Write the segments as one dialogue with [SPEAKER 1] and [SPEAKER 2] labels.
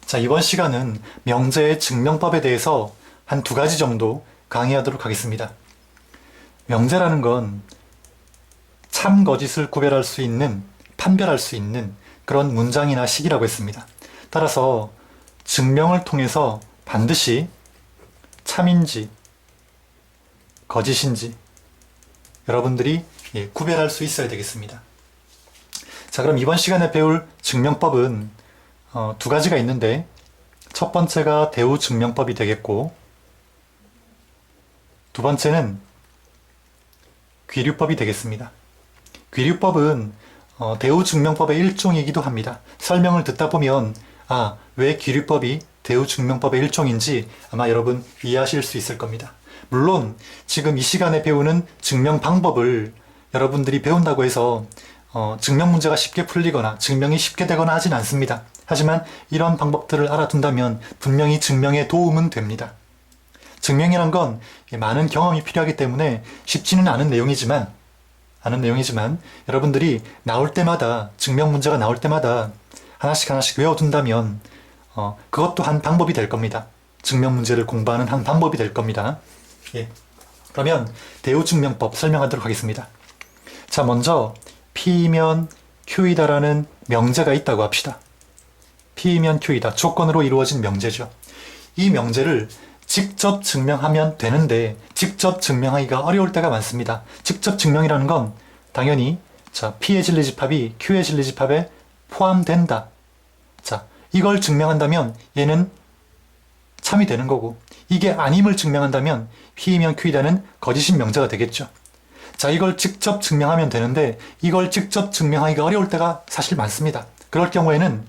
[SPEAKER 1] 자, 이번 시간은 명제의 증명법에 대해서 한 두 가지 정도 강의하도록 하겠습니다. 명제라는 건 참, 거짓을 구별할 수 있는, 판별할 수 있는 그런 문장이나 식이라고 했습니다. 따라서 증명을 통해서 반드시 참인지, 거짓인지 여러분들이 구별할 수 있어야 되겠습니다. 자, 그럼 이번 시간에 배울 증명법은 두 가지가 있는데 첫 번째가 대우 증명법이 되겠고 두 번째는 귀류법이 되겠습니다. 귀류법은 대우 증명법의 일종이기도 합니다. 설명을 듣다 보면 왜 귀류법이 대우 증명법의 일종인지 아마 여러분 이해하실 수 있을 겁니다. 물론 지금 이 시간에 배우는 증명 방법을 여러분들이 배운다고 해서 증명 문제가 쉽게 풀리거나 증명이 쉽게 되거나 하진 않습니다. 하지만 이런 방법들을 알아둔다면 분명히 증명에 도움은 됩니다. 증명이란 건 많은 경험이 필요하기 때문에 쉽지는 않은 내용이지만 여러분들이 나올 때마다 증명 문제가 나올 때마다 하나씩 외워둔다면 그것도 한 방법이 될 겁니다. 증명 문제를 공부하는 한 방법이 될 겁니다. 그러면 대우 증명법 설명하도록 하겠습니다. 자, 먼저 P이면 Q이다라는 명제가 있다고 합시다. P이면 Q이다. 조건으로 이루어진 명제죠. 이 명제를 직접 증명하면 되는데 직접 증명하기가 어려울 때가 많습니다. 직접 증명이라는 건 당연히 P의 진리집합이 Q의 진리집합에 포함된다. 자, 이걸 증명한다면 얘는 참이 되는 거고 이게 아님을 증명한다면 P이면 Q이다는 거짓인 명제가 되겠죠. 자, 이걸 직접 증명하면 되는데 이걸 직접 증명하기가 어려울 때가 사실 많습니다. 그럴 경우에는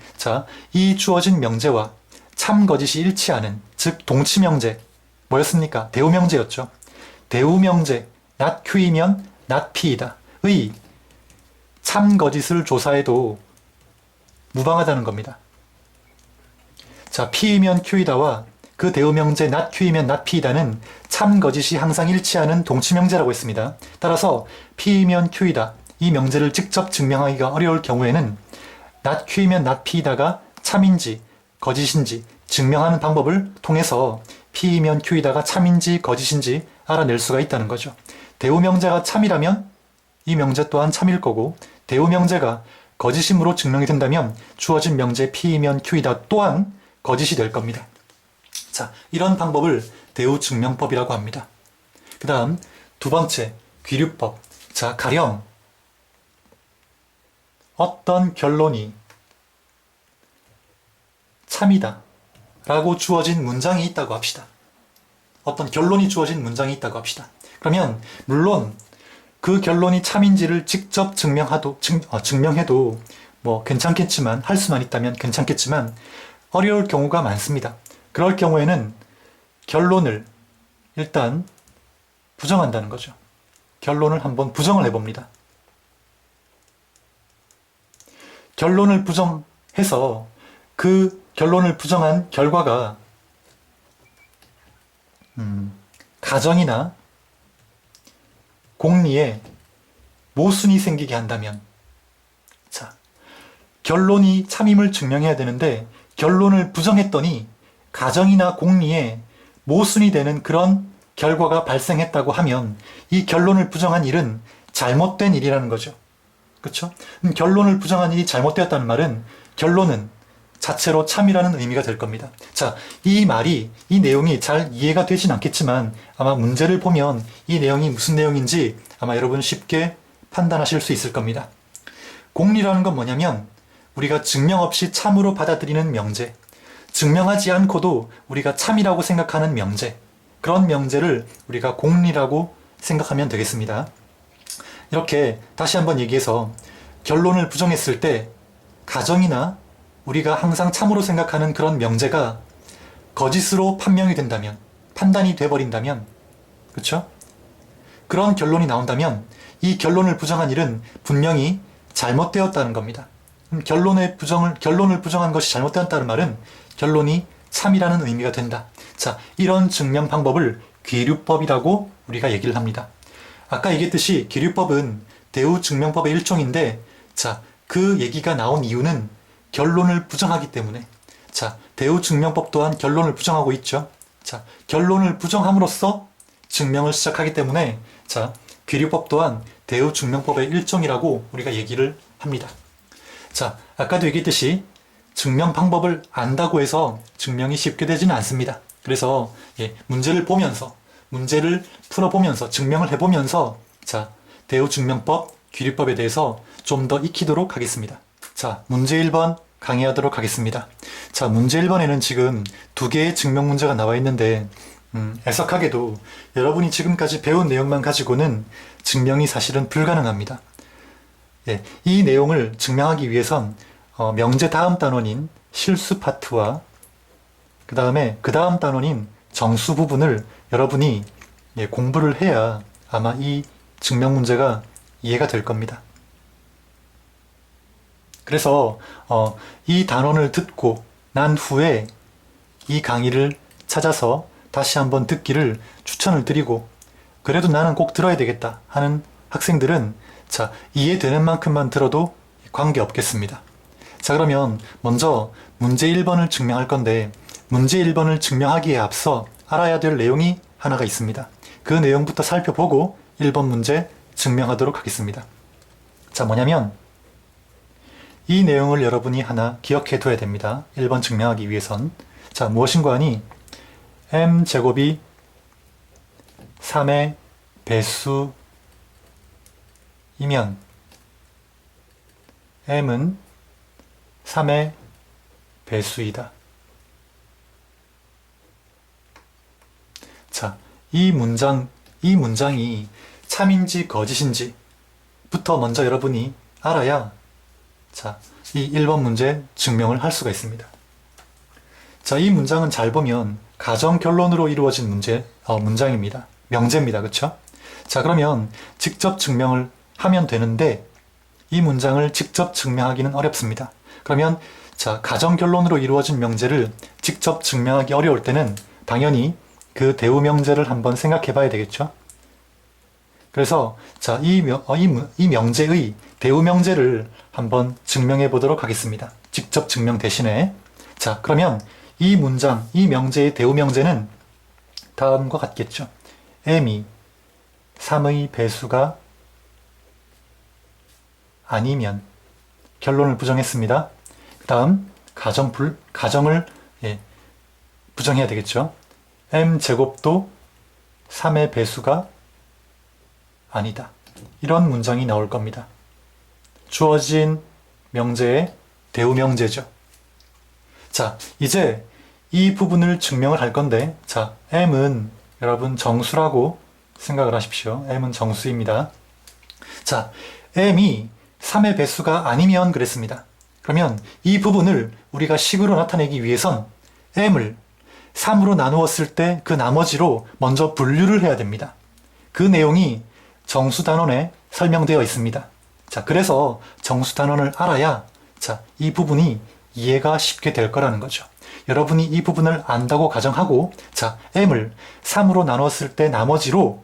[SPEAKER 1] 이 주어진 명제와 참 거짓이 일치하는 즉 동치명제 뭐였습니까? 대우명제였죠. 대우명제 not Q이면 not P이다 의 참 거짓을 조사해도 무방하다는 겁니다. 자, P이면 Q이다와 그 대우명제 not Q이면 not P이다는 참 거짓이 항상 일치하는 동치명제라고 했습니다. 따라서 P이면 Q이다 이 명제를 직접 증명하기가 어려울 경우에는 not Q이면 not P이다가 참인지 거짓인지 증명하는 방법을 통해서 P이면 Q이다가 참인지 거짓인지 알아낼 수가 있다는 거죠. 대우명제가 참이라면 이 명제 또한 참일 거고 대우명제가 거짓임으로 증명이 된다면 주어진 명제 P이면 Q이다 또한 거짓이 될 겁니다. 자, 이런 방법을 대우 증명법이라고 합니다. 그 다음 두 번째 귀류법. 자, 가령 어떤 결론이 참이다 라고 주어진 문장이 있다고 합시다. 어떤 결론이 주어진 문장이 있다고 합시다. 그러면 물론 그 결론이 참인지를 직접 증명해도 뭐 괜찮겠지만 할 수만 있다면 괜찮겠지만 어려울 경우가 많습니다. 그럴 경우에는 결론을 일단 부정한다는 거죠. 결론을 한번 부정을 해봅니다. 결론을 부정해서 그 결론을 부정한 결과가 가정이나 공리에 모순이 생기게 한다면 결론이 참임을 증명해야 되는데 결론을 부정했더니 가정이나 공리에 모순이 되는 그런 결과가 발생했다고 하면 이 결론을 부정한 일은 잘못된 일이라는 거죠. 그렇죠? 결론을 부정한 일이 잘못되었다는 말은 결론은 자체로 참이라는 의미가 될 겁니다. 자, 이 내용이 잘 이해가 되진 않겠지만 아마 문제를 보면 이 내용이 무슨 내용인지 아마 여러분 쉽게 판단하실 수 있을 겁니다. 공리라는 건 뭐냐면 우리가 증명 없이 참으로 받아들이는 명제, 증명하지 않고도 우리가 참이라고 생각하는 명제, 그런 명제를 우리가 공리라고 생각하면 되겠습니다. 이렇게 다시 한번 얘기해서 결론을 부정했을 때 가정이나 우리가 항상 참으로 생각하는 그런 명제가 거짓으로 판명이 된다면, 판단이 돼버린다면, 그렇죠? 그런 결론이 나온다면 이 결론을 부정한 일은 분명히 잘못되었다는 겁니다. 결론을 부정한 것이 잘못되었다는 말은 결론이 참이라는 의미가 된다. 자, 이런 증명 방법을 귀류법이라고 우리가 얘기를 합니다. 아까 얘기했듯이 귀류법은 대우 증명법의 일종인데 그 얘기가 나온 이유는 결론을 부정하기 때문에 자, 대우증명법 또한 결론을 부정하고 있죠. 자, 결론을 부정함으로써 증명을 시작하기 때문에 자, 귀류법 또한 대우증명법의 일종이라고 우리가 얘기를 합니다. 자, 아까도 얘기했듯이 증명 방법을 안다고 해서 증명이 쉽게 되지는 않습니다. 그래서 문제를 보면서 문제를 풀어보면서 증명을 해보면서 자, 대우증명법, 귀류법에 대해서 좀 더 익히도록 하겠습니다. 자, 문제 1번 강의하도록 하겠습니다. 자, 문제 1번에는 지금 두 개의 증명 문제가 나와 있는데 애석하게도 여러분이 지금까지 배운 내용만 가지고는 증명이 사실은 불가능합니다. 이 내용을 증명하기 위해선 명제 다음 단원인 실수 파트와 그 다음 단원인 정수 부분을 여러분이 공부를 해야 아마 이 증명 문제가 이해가 될 겁니다. 그래서 이 단원을 듣고 난 후에 이 강의를 찾아서 다시 한번 듣기를 추천을 드리고, 그래도 나는 꼭 들어야 되겠다 하는 학생들은 자, 이해되는 만큼만 들어도 관계없겠습니다. 자, 그러면 먼저 문제 1번을 증명할 건데, 문제 1번을 증명하기에 앞서 알아야 될 내용이 하나가 있습니다. 그 내용부터 살펴보고 1번 문제 증명하도록 하겠습니다. 자, 뭐냐면 이 내용을 여러분이 하나 기억해 둬야 됩니다. 1번 증명하기 위해선. 자, 무엇인가 하니 m제곱이 3의 배수이면 m은 3의 배수이다. 자, 이 문장이 참인지 거짓인지부터 먼저 여러분이 알아야 자, 이 1번 문제 증명을 할 수가 있습니다. 자, 이 문장은 잘 보면 가정 결론으로 이루어진 문장입니다. 명제입니다. 그쵸? 자, 그러면 직접 증명을 하면 되는데 이 문장을 직접 증명하기는 어렵습니다. 그러면 자, 가정 결론으로 이루어진 명제를 직접 증명하기 어려울 때는 당연히 그 대우 명제를 한번 생각해 봐야 되겠죠? 그래서 자, 이 명제의 대우 명제를 한번 증명해 보도록 하겠습니다. 직접 증명 대신에. 자, 그러면 이 문장, 이 명제의 대우 명제는 다음과 같겠죠. m이 3의 배수가 아니면, 결론을 부정했습니다. 그 다음 가정을 부정해야 되겠죠. m제곱도 3의 배수가 아니다. 이런 문장이 나올 겁니다. 주어진 명제의 대우 명제죠. 자, 이제 이 부분을 증명을 할 건데, 자, m은 여러분 정수라고 생각을 하십시오. m은 정수입니다. 자, m이 3의 배수가 아니면 그랬습니다. 그러면 이 부분을 우리가 식으로 나타내기 위해선 m을 3으로 나누었을 때 그 나머지로 먼저 분류를 해야 됩니다. 그 내용이 정수 단원에 설명되어 있습니다. 자, 그래서 정수 단원을 알아야 자, 이 부분이 이해가 쉽게 될 거라는 거죠. 여러분이 이 부분을 안다고 가정하고 자, m을 3으로 나눴을 때 나머지로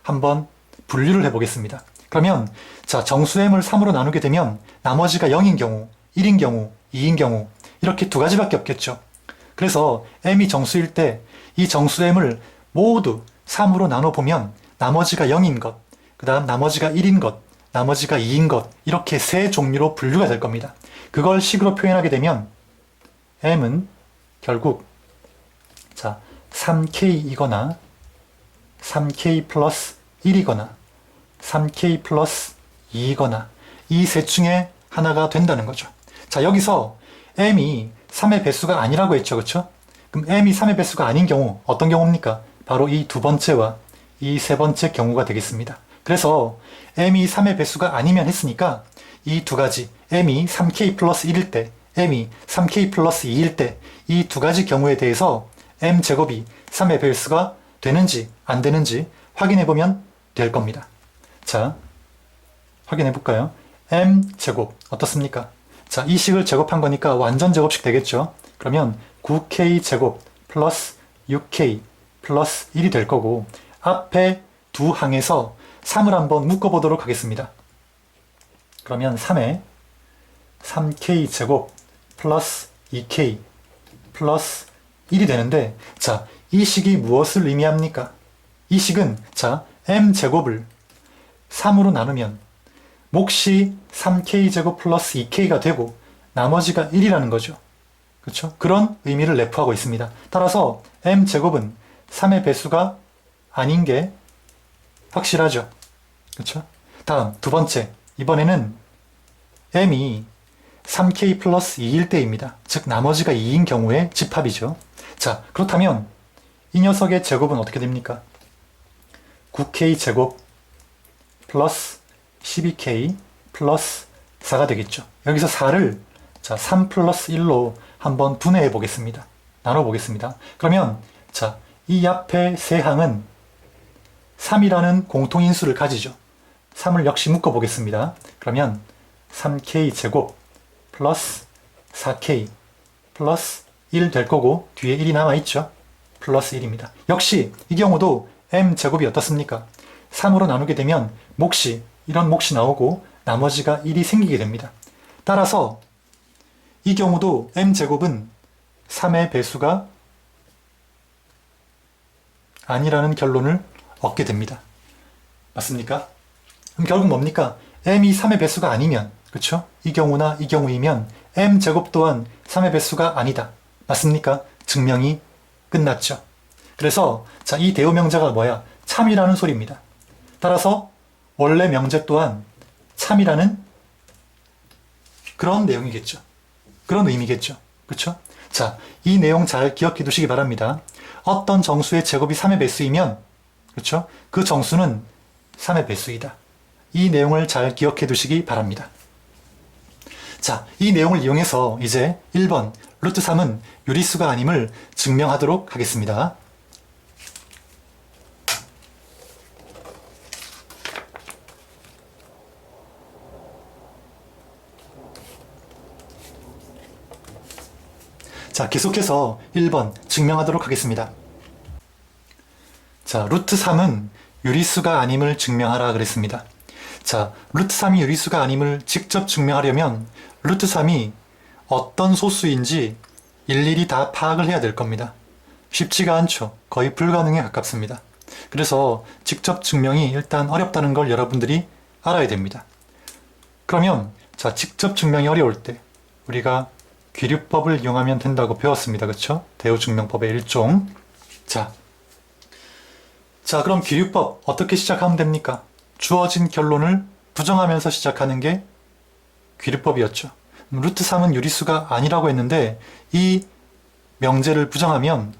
[SPEAKER 1] 한번 분류를 해보겠습니다. 그러면 자, 정수 m을 3으로 나누게 되면 나머지가 0인 경우, 1인 경우, 2인 경우 이렇게 두 가지밖에 없겠죠. 그래서 m이 정수일 때 이 정수 m을 모두 3으로 나눠보면 나머지가 0인 것, 그 다음 나머지가 1인 것, 나머지가 2인 것, 이렇게 세 종류로 분류가 될 겁니다. 그걸 식으로 표현하게 되면 m은 결국 자, 3k이거나 3k 플러스 1이거나 3k 플러스 2이거나 이 셋 중에 하나가 된다는 거죠. 자, 여기서 m이 3의 배수가 아니라고 했죠. 그렇죠? 그럼 m이 3의 배수가 아닌 경우 어떤 경우입니까? 바로 이 두 번째와 이 세 번째 경우가 되겠습니다. 그래서 m이 3의 배수가 아니면 했으니까 이 두 가지 m이 3k 플러스 1일 때, m이 3k 플러스 2일 때 이 두 가지 경우에 대해서 m제곱이 3의 배수가 되는지 안 되는지 확인해 보면 될 겁니다. 자, 확인해 볼까요? m제곱 어떻습니까? 자, 이 식을 제곱한 거니까 완전 제곱식 되겠죠? 그러면 9k 제곱 플러스 6k 플러스 1이 될 거고 앞에 두 항에서 3을 한번 묶어보도록 하겠습니다. 그러면 3에 3k 제곱 플러스 2k 플러스 1이 되는데, 자, 이 식이 무엇을 의미합니까? 이 식은, 자, m제곱을 3으로 나누면 몫이 3k제곱 플러스 2k가 되고 나머지가 1이라는 거죠. 그렇죠? 그런 의미를 내포하고 있습니다. 따라서 m제곱은 3의 배수가 아닌 게 확실하죠. 그렇죠? 다음 두 번째, 이번에는 m이 3k 플러스 2일 때입니다. 즉 나머지가 2인 경우의 집합이죠. 자, 그렇다면 이 녀석의 제곱은 어떻게 됩니까? 9k 제곱 플러스 12k 플러스 4가 되겠죠. 여기서 4를 자, 3 플러스 1로 한번 분해해 보겠습니다. 나눠 보겠습니다. 그러면 자, 이 앞에 세 항은 3이라는 공통인수를 가지죠. 3을 역시 묶어 보겠습니다. 그러면 3k 제곱 플러스 4k 플러스 1 될 거고 뒤에 1이 남아있죠. 플러스 1입니다. 역시 이 경우도 m제곱이 어떻습니까? 3으로 나누게 되면 몫이 이런 몫이 나오고 나머지가 1이 생기게 됩니다. 따라서 이 경우도 m제곱은 3의 배수가 아니라는 결론을 얻게 됩니다. 맞습니까? 그럼 결국 뭡니까? m이 3의 배수가 아니면, 그렇죠? 이 경우나 이 경우이면 m제곱 또한 3의 배수가 아니다. 맞습니까? 증명이 끝났죠. 그래서 자, 이 대우 명제가 뭐야? 참이라는 소리입니다. 따라서 원래 명제 또한 참이라는 그런 내용이겠죠. 그런 의미겠죠. 그렇죠? 자, 이 내용 잘 기억해 두시기 바랍니다. 어떤 정수의 제곱이 3의 배수이면, 그렇죠? 그 정수는 3의 배수이다. 이 내용을 잘 기억해 두시기 바랍니다. 자, 이 내용을 이용해서 이제 1번 루트 3은 유리수가 아님을 증명하도록 하겠습니다. 자, 계속해서 1번 증명하도록 하겠습니다. 자, 루트 3은 유리수가 아님을 증명하라 그랬습니다. 자, 루트 3이 유리수가 아님을 직접 증명하려면 루트 3이 어떤 소수인지 일일이 다 파악을 해야 될 겁니다. 쉽지가 않죠. 거의 불가능에 가깝습니다. 그래서 직접 증명이 일단 어렵다는 걸 여러분들이 알아야 됩니다. 그러면 자, 직접 증명이 어려울 때 우리가 귀류법을 이용하면 된다고 배웠습니다. 그렇죠? 대우증명법의 일종. 자, 그럼 귀류법 어떻게 시작하면 됩니까? 주어진 결론을 부정하면서 시작하는 게 귀류법이었죠. 루트 3은 유리수가 아니라고 했는데 이 명제를 부정하면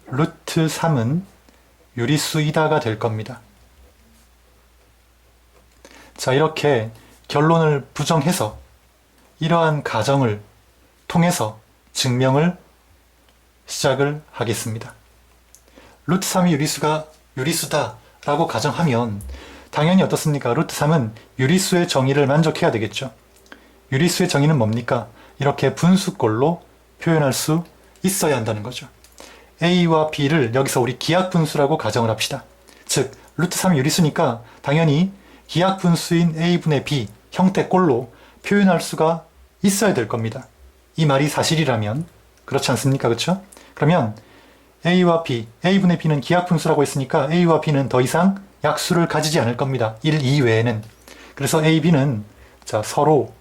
[SPEAKER 1] 루트 3은 유리수이다가 될 겁니다. 자, 이렇게 결론을 부정해서 이러한 가정을 통해서 증명을 시작을 하겠습니다. 루트 3이 유리수다 라고 가정하면 당연히 어떻습니까? 루트 3은 유리수의 정의를 만족해야 되겠죠. 유리수의 정의는 뭡니까? 이렇게 분수꼴로 표현할 수 있어야 한다는 거죠. A와 B를 여기서 우리 기하분수라고 가정을 합시다. 즉 루트 3이 유리수니까 당연히 기하분수인 A분의 B 형태꼴로 표현할 수가 있어야 될 겁니다. 이 말이 사실이라면 그렇지 않습니까? 그렇죠? 그러면 A와 B, A분의 B는 기하분수라고 했으니까 A와 B는 더 이상 약수를 가지지 않을 겁니다. 1, 2 외에는. 그래서 A, B는 자, 서로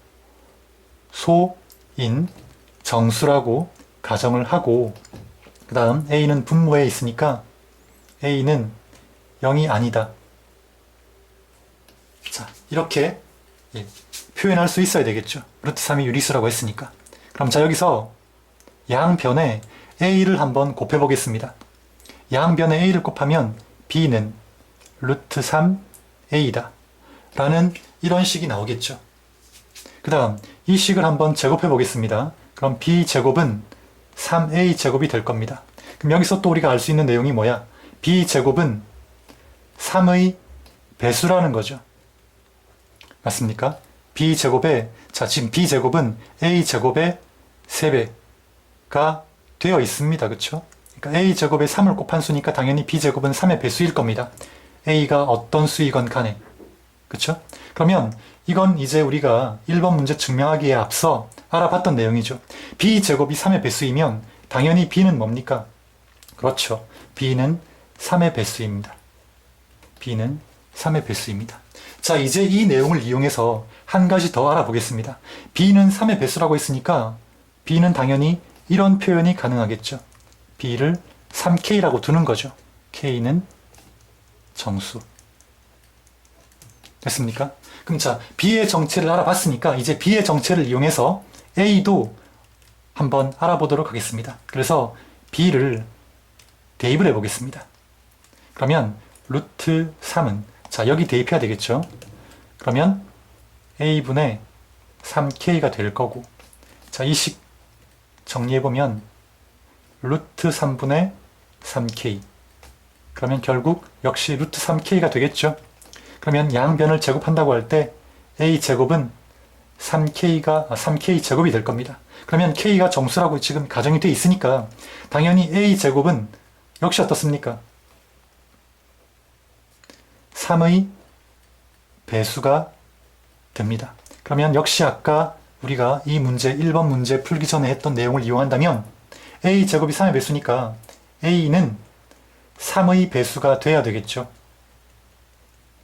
[SPEAKER 1] 소인 정수라고 가정을 하고 그 다음 A는 분모에 있으니까 A는 0이 아니다. 자, 이렇게 표현할 수 있어야 되겠죠. 루트 3이 유리수라고 했으니까. 그럼 자, 여기서 양변에 A를 한번 곱해보겠습니다. 양변에 A를 곱하면 B는 루트 3A다 라는 이런 식이 나오겠죠. 그 다음 이 식을 한번 제곱해 보겠습니다. 그럼 B제곱은 3A제곱이 될 겁니다. 그럼 여기서 또 우리가 알 수 있는 내용이 뭐야? B제곱은 3의 배수라는 거죠. 맞습니까? B제곱에 자, 지금 B제곱은 A제곱의 3배가 되어 있습니다. 그쵸? 그러니까 A제곱에 3을 곱한 수니까 당연히 B제곱은 3의 배수일 겁니다. A가 어떤 수이건 간에. 그쵸? 그러면 이건 이제 우리가 1번 문제 증명하기에 앞서 알아봤던 내용이죠. b제곱이 3의 배수이면 당연히 b는 뭡니까? 그렇죠. b는 3의 배수입니다. b는 3의 배수입니다. 자, 이제 이 내용을 이용해서 한 가지 더 알아보겠습니다. b는 3의 배수라고 했으니까 b는 당연히 이런 표현이 가능하겠죠. b를 3k라고 두는 거죠. k는 정수. 됐습니까? 그럼 자, b의 정체를 알아봤으니까 이제 b의 정체를 이용해서 a도 한번 알아보도록 하겠습니다. 그래서 b를 대입을 해보겠습니다. 그러면 루트 3은 자, 여기 대입해야 되겠죠. 그러면 a분의 3k가 될 거고, 자, 이 식 정리해보면 루트 3분의 3k, 그러면 결국 역시 루트 3k가 되겠죠. 그러면 양변을 제곱한다고 할 때 a제곱은 3k 제곱이 될 겁니다. 그러면 k가 정수라고 지금 가정이 되어 있으니까 당연히 a제곱은 역시 어떻습니까? 3의 배수가 됩니다. 그러면 역시 아까 우리가 이 문제 1번 문제 풀기 전에 했던 내용을 이용한다면 a제곱이 3의 배수니까 a는 3의 배수가 돼야 되겠죠.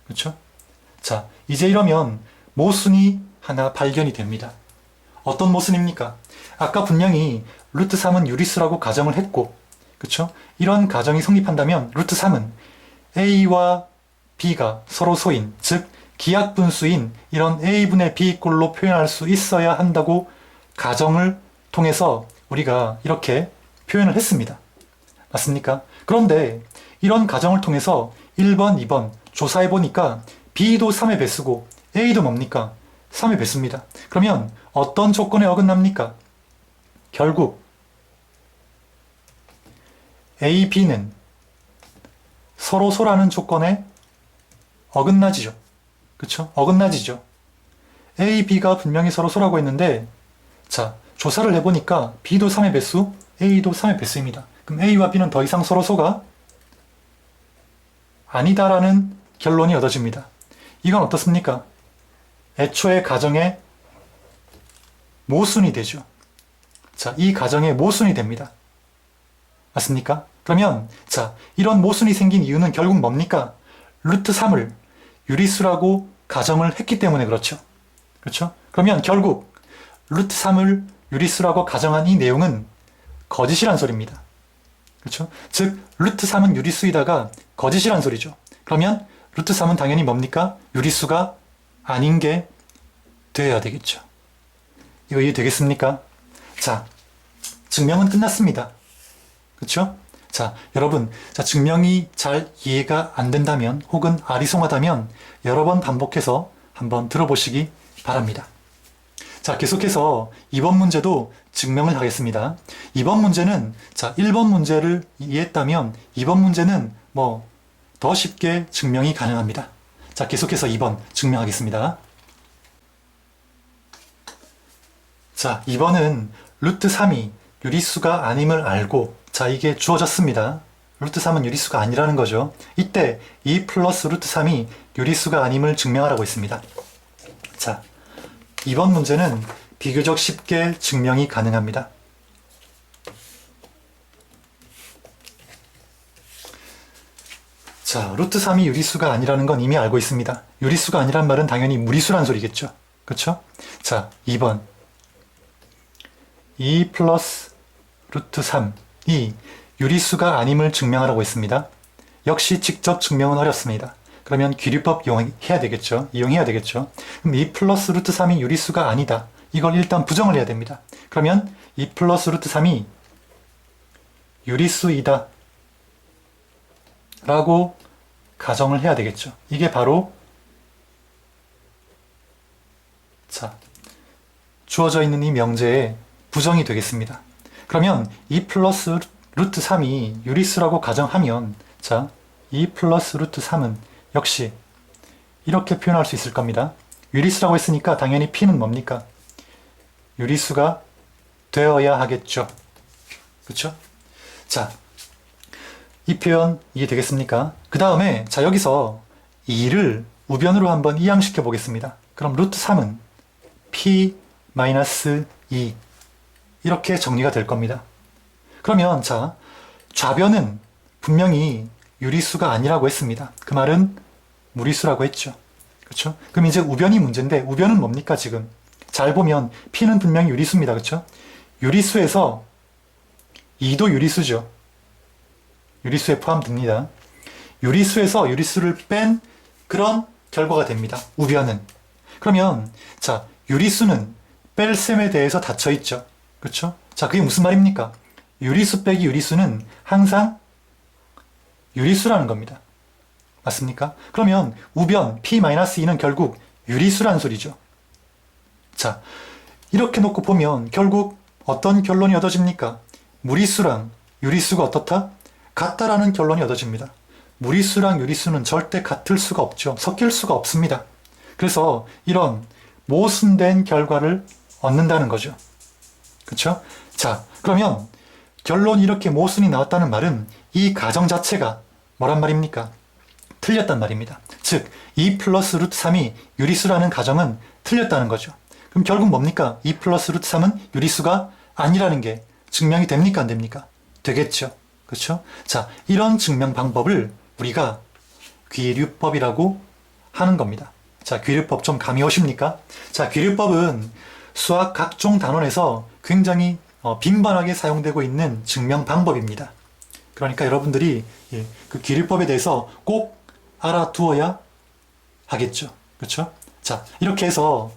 [SPEAKER 1] 그렇죠? 자, 이제 이러면 모순이 하나 발견이 됩니다. 어떤 모순입니까? 아까 분명히 루트 3은 유리수라고 가정을 했고, 그렇죠? 이런 가정이 성립한다면 루트 3은 a와 b가 서로 소인, 즉 기하분수인 이런 a분의 b꼴로 표현할 수 있어야 한다고 가정을 통해서 우리가 이렇게 표현을 했습니다. 맞습니까? 그런데 이런 가정을 통해서 1번, 2번 조사해보니까 b도 3의 배수고 a도 뭡니까? 3의 배수입니다. 그러면 어떤 조건에 어긋납니까? 결국 a, b는 서로 소라는 조건에 어긋나지죠. 그쵸? 어긋나지죠. a, b가 분명히 서로 소라고 했는데, 자, 조사를 해보니까 b도 3의 배수, a도 3의 배수입니다. 그럼 a와 b는 더 이상 서로 소가 아니다라는 결론이 얻어집니다. 이건 어떻습니까? 애초에 가정의 모순이 되죠. 자, 이 가정의 모순이 됩니다. 맞습니까? 그러면 자, 이런 모순이 생긴 이유는 결국 뭡니까? 루트 3을 유리수라고 가정을 했기 때문에 그렇죠. 그렇죠? 그러면 결국 루트 3을 유리수라고 가정한 이 내용은 거짓이란 소리입니다. 그렇죠? 즉 루트 3은 유리수이다가 거짓이란 소리죠. 그러면 루트 3은 당연히 뭡니까? 유리수가 아닌 게 되어야 되겠죠. 이거 이해되겠습니까? 자, 증명은 끝났습니다. 그렇죠? 자, 여러분, 자, 증명이 잘 이해가 안 된다면 혹은 아리송하다면 여러 번 반복해서 한번 들어보시기 바랍니다. 자, 계속해서 2번 문제도 증명을 하겠습니다. 2번 문제는 자, 1번 문제를 이해했다면 2번 문제는 뭐 더 쉽게 증명이 가능합니다. 자, 계속해서 2번 증명하겠습니다. 자, 2번은 루트 3이 유리수가 아님을 알고, 자, 이게 주어졌습니다. 루트 3은 유리수가 아니라는 거죠. 이때 2 플러스 루트 3이 유리수가 아님을 증명하라고 했습니다. 자, 2번 문제는 비교적 쉽게 증명이 가능합니다. 자, 루트 3이 유리수가 아니라는 건 이미 알고 있습니다. 유리수가 아니란 말은 당연히 무리수란 소리겠죠. 그렇죠? 자, 2번 2 플러스 루트 3이 유리수가 아님을 증명하라고 했습니다. 역시 직접 증명은 어렵습니다. 그러면 귀류법 이용해야 되겠죠. 이용해야 되겠죠. 그럼 2 플러스 루트 3이 유리수가 아니다. 이걸 일단 부정을 해야 됩니다. 그러면 2 플러스 루트 3이 유리수이다 라고 가정을 해야 되겠죠. 이게 바로 자, 주어져 있는 이 명제의 부정이 되겠습니다. 그러면 2 플러스 루트 3이 유리수라고 가정하면 자, 2 플러스 루트 3은 역시 이렇게 표현할 수 있을 겁니다. 유리수라고 했으니까 당연히 P는 뭡니까? 유리수가 되어야 하겠죠. 그렇죠? 자, 이 표현 이해되겠습니까? 그 다음에 자, 여기서 2를 우변으로 한번 이항시켜 보겠습니다. 그럼 루트 3은 P 마이너스 2 이렇게 정리가 될 겁니다. 그러면 자, 좌변은 분명히 유리수가 아니라고 했습니다. 그 말은 무리수라고 했죠. 그렇죠? 그럼 이제 우변이 문제인데 우변은 뭡니까 지금? 잘 보면 P는 분명히 유리수입니다. 그렇죠? 유리수에서 2도 유리수죠. 유리수에 포함됩니다. 유리수에서 유리수를 뺀 그런 결과가 됩니다. 우변은. 그러면 자, 유리수는 뺄셈에 대해서 닫혀 있죠. 그렇죠? 자, 그게 무슨 말입니까? 유리수 빼기 유리수는 항상 유리수라는 겁니다. 맞습니까? 그러면 우변 P-2는 결국 유리수란 소리죠. 자, 이렇게 놓고 보면 결국 어떤 결론이 얻어집니까? 무리수랑 유리수가 어떻다? 같다라는 결론이 얻어집니다. 무리수랑 유리수는 절대 같을 수가 없죠. 섞일 수가 없습니다. 그래서 이런 모순된 결과를 얻는다는 거죠. 그렇죠? 자, 그러면 결론이 이렇게 모순이 나왔다는 말은 이 가정 자체가 뭐란 말입니까? 틀렸단 말입니다. 즉, 2 플러스 루트 3이 유리수라는 가정은 틀렸다는 거죠. 그럼 결국 뭡니까? 2 플러스 루트 3은 유리수가 아니라는 게 증명이 됩니까? 안 됩니까? 되겠죠. 그렇죠? 자, 이런 증명 방법을 우리가 귀류법이라고 하는 겁니다. 자, 귀류법 좀 감이 오십니까? 자, 귀류법은 수학 각종 단원에서 굉장히 빈번하게 사용되고 있는 증명 방법입니다. 그러니까 여러분들이 그 귀류법에 대해서 꼭 알아두어야 하겠죠. 그렇죠? 자, 이렇게 해서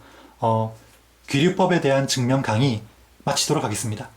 [SPEAKER 1] 귀류법에 대한 증명 강의 마치도록 하겠습니다.